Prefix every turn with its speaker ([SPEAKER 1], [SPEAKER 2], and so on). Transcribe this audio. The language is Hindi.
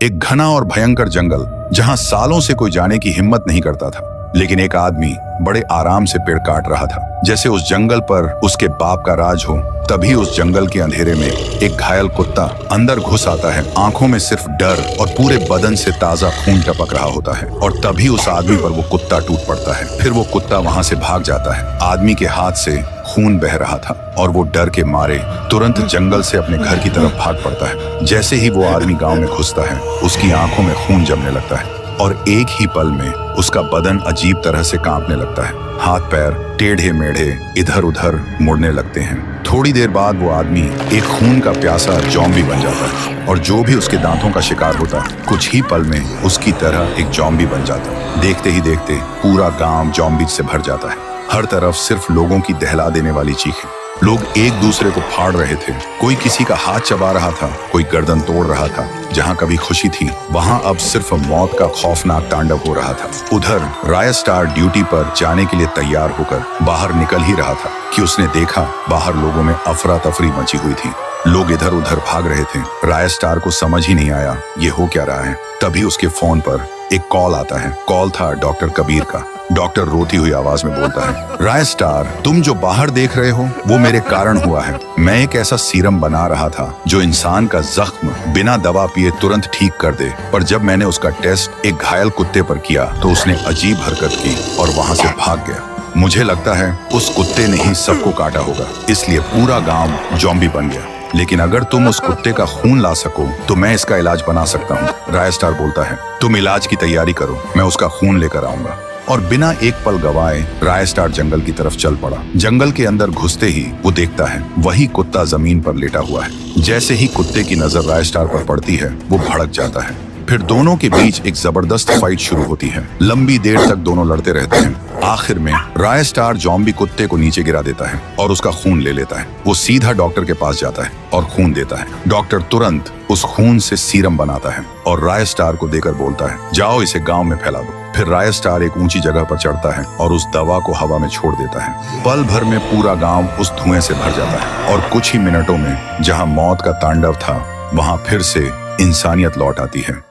[SPEAKER 1] एक घना और भयंकर जंगल जहां सालों से कोई जाने की हिम्मत नहीं करता था। लेकिन एक आदमी बड़े आराम से पेड़ काट रहा था, जैसे उस जंगल पर उसके बाप का राज हो। तभी उस जंगल के अंधेरे में एक घायल कुत्ता अंदर घुस आता है। आंखों में सिर्फ डर और पूरे बदन से ताजा खून टपक रहा होता है। और तभी उस आदमी पर वो कुत्ता टूट पड़ता है। फिर वो कुत्ता वहां से भाग जाता है। आदमी के हाथ से खून बह रहा था और वो डर के मारे तुरंत जंगल से अपने घर की तरफ भाग पड़ता है। जैसे ही वो आदमी गांव में घुसता है, उसकी आंखों में खून जमने लगता है और एक ही पल में उसका बदन अजीब तरह से कांपने लगता है। हाथ पैर टेढ़े मेढ़े इधर उधर मुड़ने लगते हैं। थोड़ी देर बाद वो आदमी एक खून का प्यासा जॉम्बी बन जाता है और जो भी उसके दांतों का शिकार होता कुछ ही पल में उसकी तरह एक जॉम्बी बन जाता। देखते ही देखते पूरा गांव जॉम्बी से भर जाता है। हर तरफ सिर्फ लोगों की दहला देने वाली चीखें। लोग एक दूसरे को फाड़ रहे थे। कोई किसी का हाथ चबा रहा था, कोई गर्दन तोड़ रहा था। जहां कभी खुशी थी, वहां अब सिर्फ मौत का खौफनाक तांडव हो रहा था। उधर रायस्टार ड्यूटी पर जाने के लिए तैयार होकर बाहर निकल ही रहा था कि उसने देखा बाहर लोगों में अफरा तफरी मची हुई थी। लोग इधर उधर भाग रहे थे। रायस्टार को समझ ही नहीं आया ये हो क्या रहा है। तभी उसके फोन पर एक कॉल आता है। कॉल था डॉक्टर कबीर का। डॉक्टर रोती हुई आवाज में बोलता है, रायस्टार, तुम जो बाहर देख रहे हो वो मेरे कारण हुआ है। मैं एक ऐसा सीरम बना रहा था जो इंसान का जख्म बिना दवा पिए तुरंत ठीक कर दे। पर जब मैंने उसका टेस्ट एक घायल कुत्ते पर किया तो उसने अजीब हरकत की और वहां से भाग गया। मुझे लगता है उस कुत्ते ने ही सबको काटा होगा, इसलिए पूरा गांव जॉम्बी बन गया। लेकिन अगर तुम उस कुत्ते का खून ला सको तो मैं इसका इलाज बना सकता हूँ। रायस्टार बोलता है, तुम इलाज की तैयारी करो, मैं उसका खून लेकर आऊंगा। और बिना एक पल गवाए रायस्टार जंगल की तरफ चल पड़ा। जंगल के अंदर घुसते ही वो देखता है वही कुत्ता जमीन पर लेटा हुआ है। जैसे ही कुत्ते की नजर रायस्टार पर पड़ती है, वो भड़क जाता है। फिर दोनों के बीच एक जबरदस्त फाइट शुरू होती है। लंबी देर तक दोनों लड़ते रहते हैं। आखिर में रायस्टार जॉम्बी कुत्ते को नीचे गिरा देता है और उसका खून ले लेता है। वो सीधा डॉक्टर के पास जाता है और खून देता है। डॉक्टर तुरंत उस खून से सीरम बनाता है और रायस्टार को देकर बोलता है, जाओ इसे गांव में फैला दो। फिर रायस्टार एक ऊंची जगह पर चढ़ता है और उस दवा को हवा में छोड़ देता है। पल भर में पूरा गांव उस धुएं से भर जाता है और कुछ ही मिनटों में जहां मौत का तांडव था, वहां फिर से इंसानियत लौट आती है।